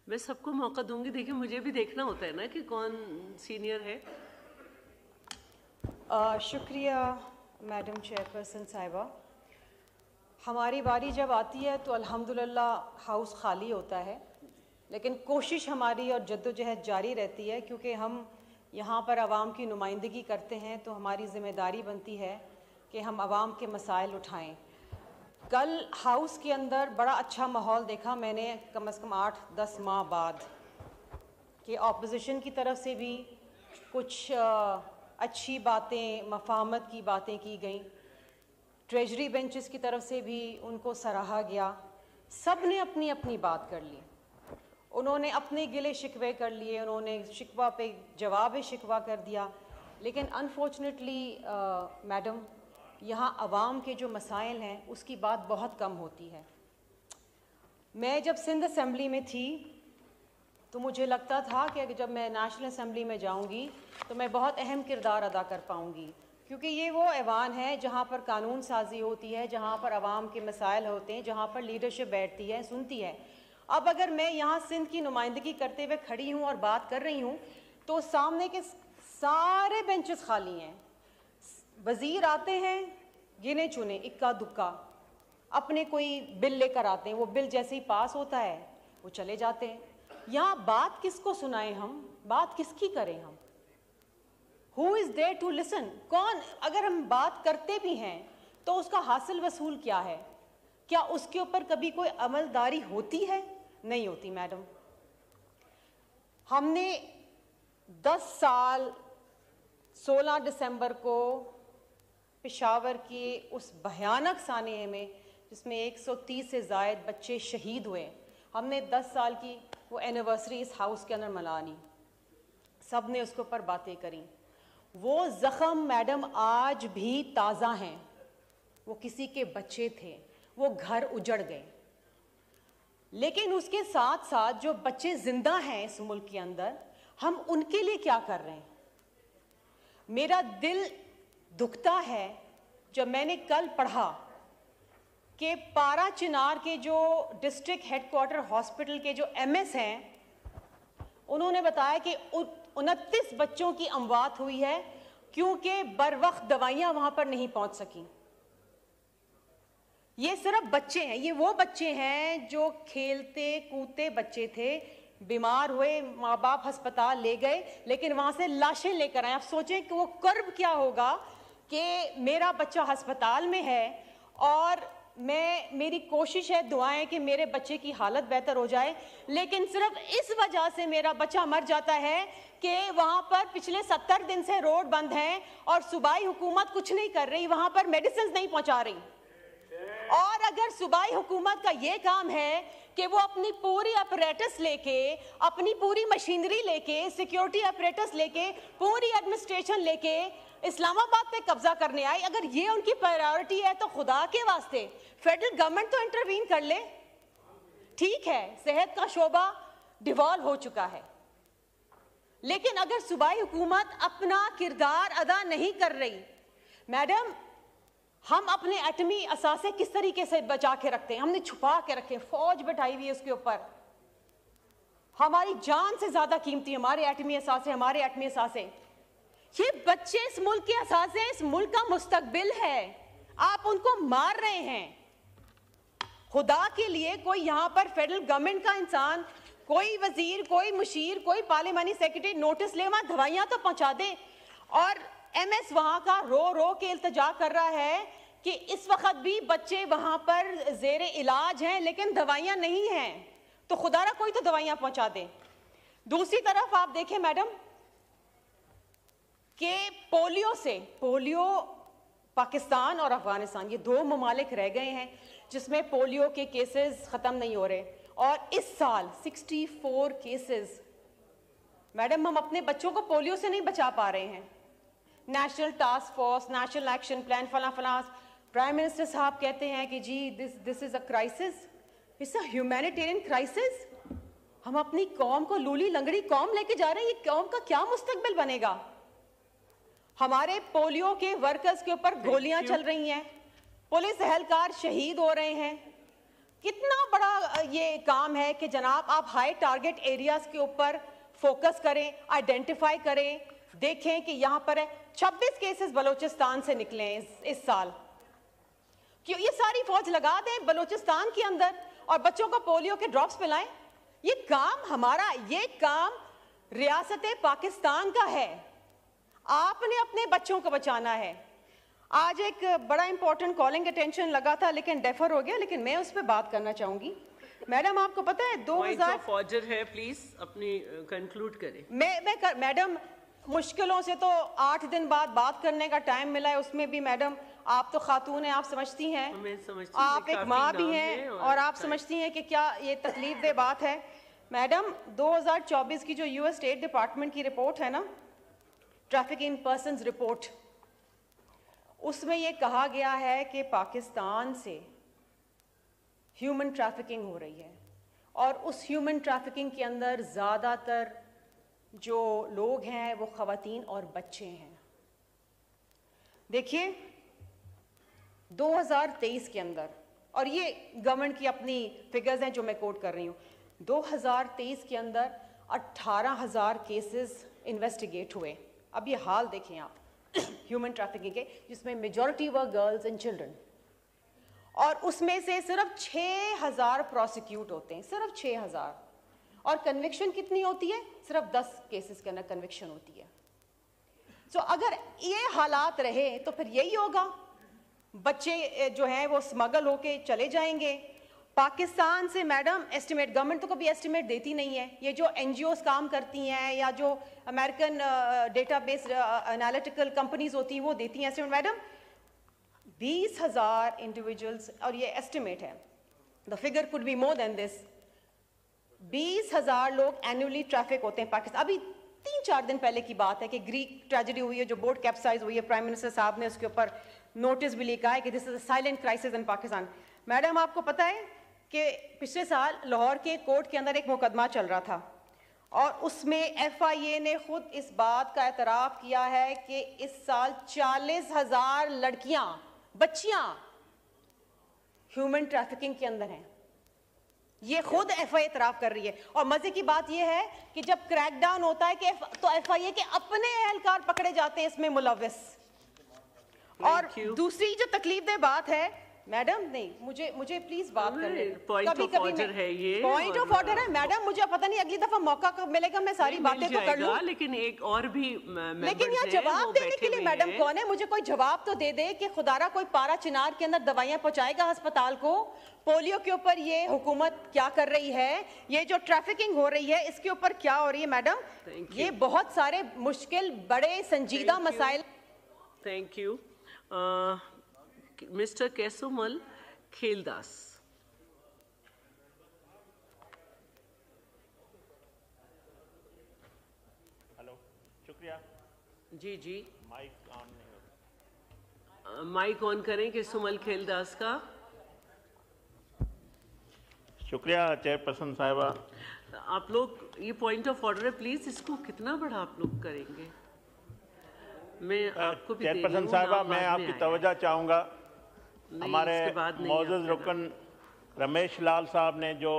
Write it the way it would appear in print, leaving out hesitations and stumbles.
मैं सबको मौका दूंगी। देखिए, मुझे भी देखना होता है ना कि कौन सीनियर है। शुक्रिया मैडम चेयरपर्सन साहिबा। हमारी बारी जब आती है तो अल्हम्दुलिल्लाह हाउस खाली होता है, लेकिन कोशिश हमारी और जद्दोजहद जारी रहती है, क्योंकि हम यहाँ पर आवाम की नुमाइंदगी करते हैं तो हमारी ज़िम्मेदारी बनती है कि हम आवाम के मसाइल उठाएं। कल हाउस के अंदर बड़ा अच्छा माहौल देखा मैंने, कम से कम 8-10 माह बाद, कि ऑपोजिशन की तरफ से भी कुछ अच्छी बातें, मफाहमत की बातें की गई, ट्रेजरी बेंचेस की तरफ से भी उनको सराहा गया। सब ने अपनी अपनी बात कर ली, उन्होंने अपने गिले शिकवे कर लिए, उन्होंने शिकवा पे जवाब शिकवा कर दिया। लेकिन अनफॉर्चुनेटली मैडम, यहाँ आवाम के जो मसाइल हैं उसकी बात बहुत कम होती है। मैं जब सिंध असम्बली में थी तो मुझे लगता था कि जब मैं नेशनल असम्बली में जाऊंगी तो मैं बहुत अहम किरदार अदा कर पाऊंगी, क्योंकि ये वो ऐवान है जहाँ पर कानून साजी होती है, जहाँ पर आवाम के मसाइल होते हैं, जहाँ पर लीडरशिप बैठती है, सुनती है। अब अगर मैं यहाँ सिंध की नुमाइंदगी करते हुए खड़ी हूँ और बात कर रही हूँ तो सामने के सारे बेंचेस खाली हैं। वज़ीर आते हैं गिने चुने, इक्का दुक्का, अपने कोई बिल लेकर आते हैं, वो बिल जैसे ही पास होता है वो चले जाते हैं। यहाँ बात किसको सुनाएं हम, बात किसकी करें हम? Who is there to listen? कौन, अगर हम बात करते भी हैं तो उसका हासिल वसूल क्या है? क्या उसके ऊपर कभी कोई अमलदारी होती है? नहीं होती मैडम। हमने 10 साल 16 दिसंबर को पेशावर के उस भयानक सानिए में, जिसमें 130 से ज़ायद बच्चे शहीद हुए, हमने 10 साल की वो एनिवर्सरी इस हाउस के अंदर मना ली। सब ने उसके ऊपर बातें करी। वो ज़ख़म मैडम आज भी ताज़ा हैं। वो किसी के बच्चे थे, वो घर उजड़ गए, लेकिन उसके साथ साथ जो बच्चे जिंदा हैं इस मुल्क के अंदर, हम उनके लिए क्या कर रहे हैं? मेरा दिल दुखता है जब मैंने कल पढ़ा कि पारा चिनार के जो डिस्ट्रिक्ट हेडक्वार्टर हॉस्पिटल के जो एमएस हैं, उन्होंने बताया कि 29 बच्चों की अमवात हुई है क्योंकि बर वक्त दवाइयां वहां पर नहीं पहुंच सकी। ये सिर्फ बच्चे हैं, ये वो बच्चे हैं जो खेलते कूदते बच्चे थे, बीमार हुए, माँ बाप अस्पताल ले गए, लेकिन वहां से लाशें लेकर आए। आप सोचें कि वो कर्ब क्या होगा कि मेरा बच्चा अस्पताल में है और मेरी कोशिश है, दुआएं कि मेरे बच्चे की हालत बेहतर हो जाए, लेकिन सिर्फ इस वजह से मेरा बच्चा मर जाता है कि वहां पर पिछले 70 दिन से रोड बंद हैं और सूबाई हुकूमत कुछ नहीं कर रही, वहां पर मेडिसिन नहीं पहुंचा रही। और अगर सूबाई हुकूमत का ये काम है कि वो अपनी पूरी अपरेटस लेके, अपनी पूरी मशीनरी लेके, सिक्योरिटी अपरेटस लेके, पूरी एडमिनिस्ट्रेशन लेके इस्लामाबाद पे कब्जा करने आए, अगर ये उनकी प्रायोरिटी है तो खुदा के वास्ते फेडरल गवर्नमेंट तो इंटरवीन कर ले। ठीक है, सेहत का शोबा डिवॉल्व हो चुका है, लेकिन अगर सूबाई हुकूमत अपना किरदार अदा नहीं कर रही, मैडम, हम अपने एटमी असासे किस तरीके से बचा के रखते हैं? हमने छुपा के रखे, फौज बैठाई हुई है उसके ऊपर। हमारी जान से ज्यादा कीमती हमारे एटमी असासे, हमारे एटमी असासे। ये बच्चे इस मुल्क के असासे, इस मुल्क का मुस्तकबिल है, आप उनको मार रहे हैं। खुदा के लिए कोई यहाँ पर फेडरल गवर्नमेंट का इंसान, कोई वजीर, कोई मुशीर, कोई पार्लियामानी सेक्रेटरी नोटिस ले, वहां दवाइयां तो पहुंचा दे। और एमएस वहां का रो रो के इल्तजा कर रहा है कि इस वक्त भी बच्चे वहां पर जेरे इलाज हैं लेकिन दवाइयां नहीं हैं, तो खुदारा कोई तो दवाइयां पहुंचा दे। दूसरी तरफ आप देखें मैडम कि पोलियो पाकिस्तान और अफगानिस्तान, ये 2 ममालिक रह गए हैं जिसमें पोलियो के केसेस खत्म नहीं हो रहे, और इस साल 64 केसेस। मैडम, हम अपने बच्चों को पोलियो से नहीं बचा पा रहे हैं। National task force, national action plan, फला फला, प्राइम मिनिस्टर साहब कहते हैं कि जी this is a crisis, it's a humanitarian crisis. हम अपनी कौम को लूली लंगड़ी कौम लेके जा रहे हैं, ये कौम का क्या मुस्तकबिल बनेगा? हमारे पोलियो के वर्कर्स के ऊपर गोलियां चल रही हैं, पुलिस एहलकार शहीद हो रहे हैं, कितना बड़ा ये काम है कि जनाब आप हाई टारगेट एरियाज के ऊपर फोकस करें, आइडेंटिफाई करें, देखें कि यहाँ पर है 26 केसेस बलूचिस्तान से निकले हैं इस साल। क्यों ये सारी फौज लगा दें बलूचिस्तान के अंदर और बच्चों को पोलियो के ड्रॉप्स पिलाएं? ये काम हमारा, ये काम रियासत पाकिस्तान का है। आपने अपने बच्चों को बचाना है। आज एक बड़ा इंपॉर्टेंट कॉलिंग अटेंशन लगा था लेकिन डेफर हो गया, लेकिन मैं उस पर बात करना चाहूंगी। मैडम आपको पता है 2000 ऑर्डर है, प्लीज अपनी कंक्लूड करें। मैडम मुश्किलों से तो 8 दिन बाद बात करने का टाइम मिला है, उसमें भी मैडम आप तो खातून हैं, आप समझती हैं, आप एक माँ भी हैं और आप समझती हैं कि क्या ये तकलीफ दे बात है। मैडम 2024 की जो यूएस स्टेट डिपार्टमेंट की रिपोर्ट है ना, ट्रैफिकिंग पर्सन्स रिपोर्ट, उसमें ये कहा गया है कि पाकिस्तान से ह्यूमन ट्रैफिकिंग हो रही है और उस ह्यूमन ट्रैफिकिंग के अंदर ज़्यादातर जो लोग हैं वो ख़वातीन और बच्चे हैं। देखिए 2023 के अंदर, और ये गवर्नमेंट की अपनी फिगर्स हैं जो मैं कोट कर रही हूँ, 2023 के अंदर 18,000 केसेस इन्वेस्टिगेट हुए। अब ये हाल देखें आप ह्यूमन ट्रैफिकिंग के, जिसमें majority were girls and children, और उसमें से सिर्फ 6,000 प्रोसिक्यूट होते हैं, सिर्फ 6,000, और कन्विक्शन कितनी होती है? सिर्फ 10 केसेस के अंदर कन्विक्शन होती है। सो अगर ये हालात रहे तो फिर यही होगा, बच्चे जो हैं वो स्मगल होके चले जाएंगे पाकिस्तान से। मैडम एस्टिमेट, गवर्नमेंट तो कभी एस्टिमेट देती नहीं है, ये जो एनजीओस काम करती हैं या जो अमेरिकन डेटाबेस एनालिटिकल कंपनीज होती हैं वो देती हैं एस्टिमेट। मैडम 20,000 इंडिविजुअल्स, और ये एस्टिमेट है, the figure could be more than this, 20,000 लोग एनुअली ट्रैफिक होते हैं पाकिस्तान। अभी 3-4 दिन पहले की बात है कि ग्रीक ट्रेजेडी हुई है, जो बोट कैप्साइज हुई है, प्राइम मिनिस्टर साहब ने उसके ऊपर नोटिस भी लिखा है कि this is a silent crisis in Pakistan. Madam आपको पता है कि पिछले साल लाहौर के कोर्ट के अंदर एक मुकदमा चल रहा था और उसमें FIA ने खुद इस बात का एतराफ़ किया है कि इस साल 40,000 लड़कियां, बच्चियां ह्यूमन ट्रैफिकिंग के अंदर हैं। ये खुद FIA एतराफ़ कर रही है। और मजे की बात यह है कि जब क्रैकडाउन होता है कि तो FIA के अपने एहलकार पकड़े जाते हैं इसमें मुलव्विस। और दूसरी जो तकलीफ दे बात है मैडम, नहीं मुझे प्लीज बात करने, कभी ऑर्डर है ये, पॉइंट ऑफ ऑर्डर है मैडम, मुझे पता नहीं अगली दफा मौका कब मिलेगा मैं सारी बातें तो कर लूं, लेकिन एक और भी लेकिन यहाँ जवाब देने के लिए मैडम कौन है? मुझे कोई जवाब तो दे दे कि खुदारा कोई पारा चिनार के अंदर दवाइयां पहुंचाएगा अस्पताल को। पोलियो के ऊपर ये हुकूमत क्या कर रही है? ये जो ट्रैफिकिंग हो रही है इसके ऊपर क्या हो रही है? मैडम ये बहुत सारे मुश्किल बड़े संजीदा मसाइल। Thank you. Mister केसुमल Kheldas. Hello, शुक्रिया। जी माइक ऑन नहीं होता। माइक ऑन करें केसुमल खेलदास का। शुक्रिया चेयरपर्सन साहिबा। आप लोग, ये पॉइंट ऑफ ऑर्डर है, प्लीज इसको कितना बड़ा आप लोग करेंगे? मैं आपको भी चेयरपर्सन साहिबा, मैं आपकी तवज्जो चाहूँगा, हमारे मौजूद रुकन रमेश लाल साहब ने जो